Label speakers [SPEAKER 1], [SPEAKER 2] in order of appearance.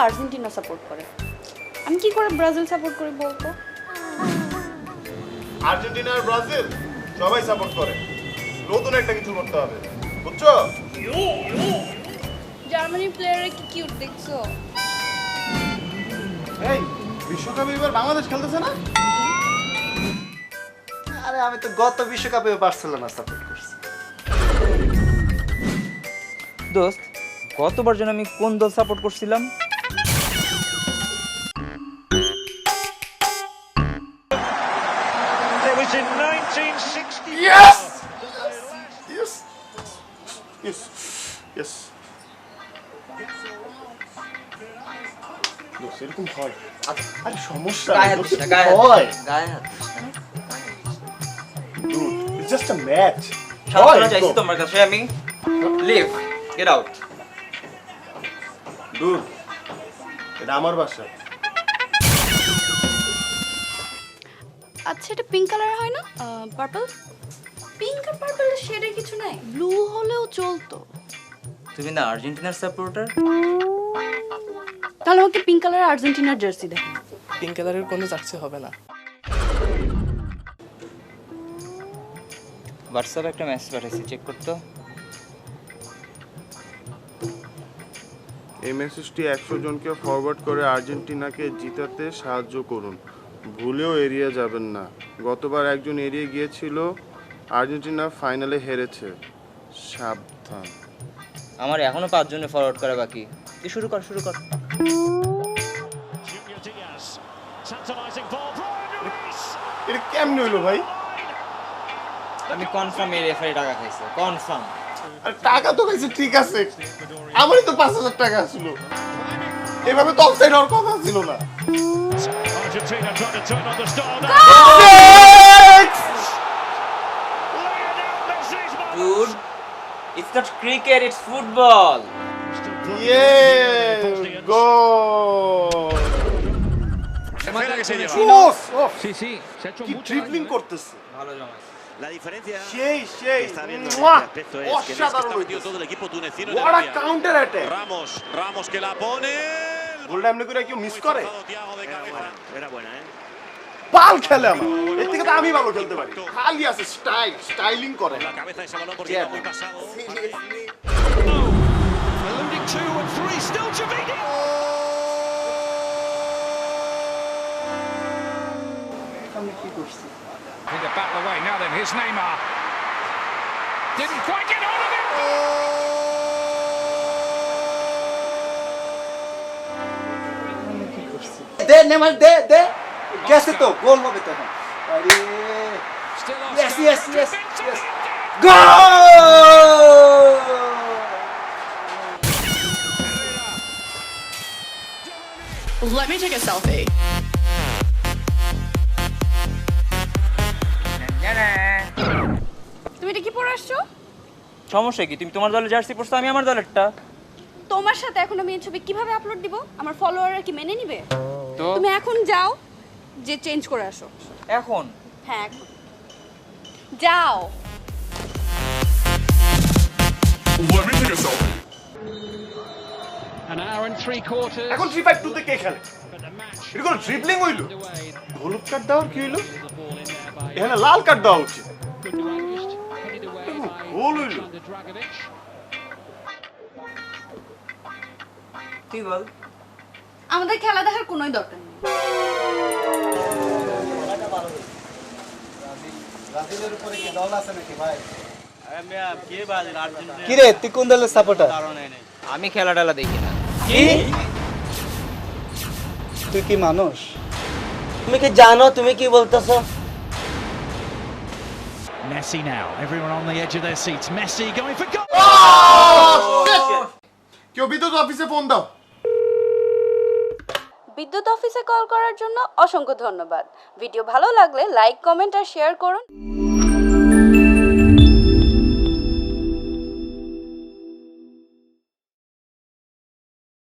[SPEAKER 1] Argentina support করে, আমি কি করে ব্রাজিল সাপোর্ট করি বলতো?
[SPEAKER 2] আর্জেন্টিনা আর ব্রাজিল সবাই সাপোর্ট করে, নতুন একটা কিছু করতে হবে, বুঝছো?
[SPEAKER 1] জার্মানি প্লেয়াররা কি কিউট দেখছো?
[SPEAKER 2] এই বিশ্বকাপে এবার বাংলাদেশ খেলতেছে না?
[SPEAKER 3] আরে আমি তো গত বিশ্বকাপে বার্সেলোনা সাপোর্ট করছি।
[SPEAKER 4] দোস্ত, গতবার যেন আমি কোন দল সাপোর্ট করছিলাম?
[SPEAKER 5] It was in 1960.
[SPEAKER 2] Yes! Yes! Yes! Yes! দোস্ত, এরকম হয়। আরে সমস্যা নেই, দোস্ত, হয়। Dude, it's just a match.
[SPEAKER 4] সাবধানে চাইছি তোমার কাছে আমি। Leave, get out.
[SPEAKER 2] Dude, এটা আমার বাসা।
[SPEAKER 1] আচ্ছা, এটা পিঙ্ক কালার হয় না? পার্পল? পিঙ্ক আর পার্পলের শেডে কিছু নাই, ব্লু হলেও চলতো।
[SPEAKER 4] তুমি না আর্জেন্টিনার সাপোর্টার?
[SPEAKER 1] তাহলে আমাকে পিঙ্ক কালারের আর্জেন্টিনার জার্সি দেখেন।
[SPEAKER 6] পিঙ্ক কালারের কোনো জার্সি হবে না।
[SPEAKER 4] হোয়াটসঅ্যাপে একটা মেসেজ পাঠিয়েছি, চেক করতো।
[SPEAKER 2] এই মেসেজটি 100 জনকে ফরওয়ার্ড করে আর্জেন্টিনাকে জিতাতে সাহায্য করুন, ভুলেও এড়িয়ে যাবেন না। গতবার একজন এড়িয়ে গিয়েছিল, আর্জেন্টিনা ফাইনালে হেরেছে, সাবধান।
[SPEAKER 4] আমার এখনো 5 জনে ফরওয়ার্ড করা বাকি। তুই শুরু কর।
[SPEAKER 5] Junior Diaz. Tantalizing ball. Brian Ruiz.
[SPEAKER 2] এটা কেমনে হইলো ভাই?
[SPEAKER 4] আমি কনফার্ম এই রেফারি টাকা খাইছে, কনফার্ম।
[SPEAKER 2] আর টাকা তো খাইছে, ঠিক আছে, আমারই তো 5000 টাকা ছিল, এভাবে তো অফসাইড হওয়ার কথা ছিল না।
[SPEAKER 5] Argentina trying to turn on the star.
[SPEAKER 4] Dude, it's not cricket, it's football.
[SPEAKER 2] Goal!
[SPEAKER 5] Sí, sí, se ha hecho
[SPEAKER 2] কি
[SPEAKER 5] mucho
[SPEAKER 2] ড্রিবলিং
[SPEAKER 5] daño,
[SPEAKER 2] করতেছে,
[SPEAKER 4] ভালো জমাইছে।
[SPEAKER 7] La diferencia
[SPEAKER 2] সেই
[SPEAKER 7] que está viendo en
[SPEAKER 2] মুয়া!
[SPEAKER 7] este aspecto es que no es que
[SPEAKER 2] অসাধারণ
[SPEAKER 7] está metido
[SPEAKER 2] হইতেছে।
[SPEAKER 7] todo el equipo tunecino en
[SPEAKER 2] What
[SPEAKER 7] el
[SPEAKER 2] a
[SPEAKER 7] área.
[SPEAKER 2] counter attack!
[SPEAKER 7] Ramos que la pone.
[SPEAKER 2] গোলটা এমনি করে কেউ miss করে?
[SPEAKER 7] Thiago de cabeza. Era buena, ¿eh?
[SPEAKER 2] বাল খেলে আমার, এর থেকে তো আমি ভালো খেলতে পারি, খালি আছে স্টাইলিং করে।
[SPEAKER 7] La cabeza de ese balón porque iba muy pasado.
[SPEAKER 5] Eluding 2 and 3, still Javini.
[SPEAKER 3] আমি কি করছি?
[SPEAKER 5] Think it back the way now then, here's Neymar. Didn't quite get hold of it.
[SPEAKER 3] আমি কি করছি? দে নেমার দে গেছে তো, গোল হবে তখন। আরে
[SPEAKER 5] Still off.
[SPEAKER 3] yes goal!
[SPEAKER 6] Let me take a selfie.
[SPEAKER 1] তুমি এটা কি পরে আসছো?
[SPEAKER 4] সমস্যা কি? তুমি তোমার দলের জার্সি পরছো, আমি আমার দলেরটা।
[SPEAKER 1] তোমার সাথে এখন আমি এই ছবি কিভাবে আপলোড দিব? আমার ফলোয়াররা কি মেনে নিবে?
[SPEAKER 4] তো
[SPEAKER 1] তুমি এখন যাও, যে চেঞ্জ করে আসো।
[SPEAKER 4] এখন
[SPEAKER 1] হ্যাঁ, এখন যাও।
[SPEAKER 5] An hour and 3/4.
[SPEAKER 2] এখন 3-5-2 তে কে খেলে?
[SPEAKER 5] But the match
[SPEAKER 2] এটা কোন ড্রিবলিং হইলো?
[SPEAKER 5] underway.
[SPEAKER 2] হলুদ কার্ড দেওয়ার কি হইলো?
[SPEAKER 5] The ball in there by
[SPEAKER 2] এখানে লাল কার্ড দেওয়া উচিত।
[SPEAKER 5] Gundogan. Headed away by
[SPEAKER 2] গোল হইলো।
[SPEAKER 5] Alexander Dragovic.
[SPEAKER 4] তুই বল।
[SPEAKER 1] আমাদের খেলা দেখার কোনোই দরকার নেই।
[SPEAKER 3] ব্রাজিলের উপরে কি দল আছে নাকি ভাই?
[SPEAKER 4] আর্জেন্টিনা
[SPEAKER 3] কি রে, তুই কোন দলের সাপোর্টার?
[SPEAKER 4] আমি খেলা টেলা দেখি না।
[SPEAKER 3] কি? তুই কি মানুষ?
[SPEAKER 8] তুমি কি জানো তুমি কি বলতেছো?
[SPEAKER 5] Messi now. Everyone on the edge of their seats. Messi going for goal.
[SPEAKER 2] কেউ বিদ্যুৎ অফিসে ফোন দাও।
[SPEAKER 1] বিদ্যুৎ অফিসে কল করার জন্য অসংখ্য ধন্যবাদ। ভিডিও ভালো লাগলে লাইক, কমেন্ট আর শেয়ার করুন।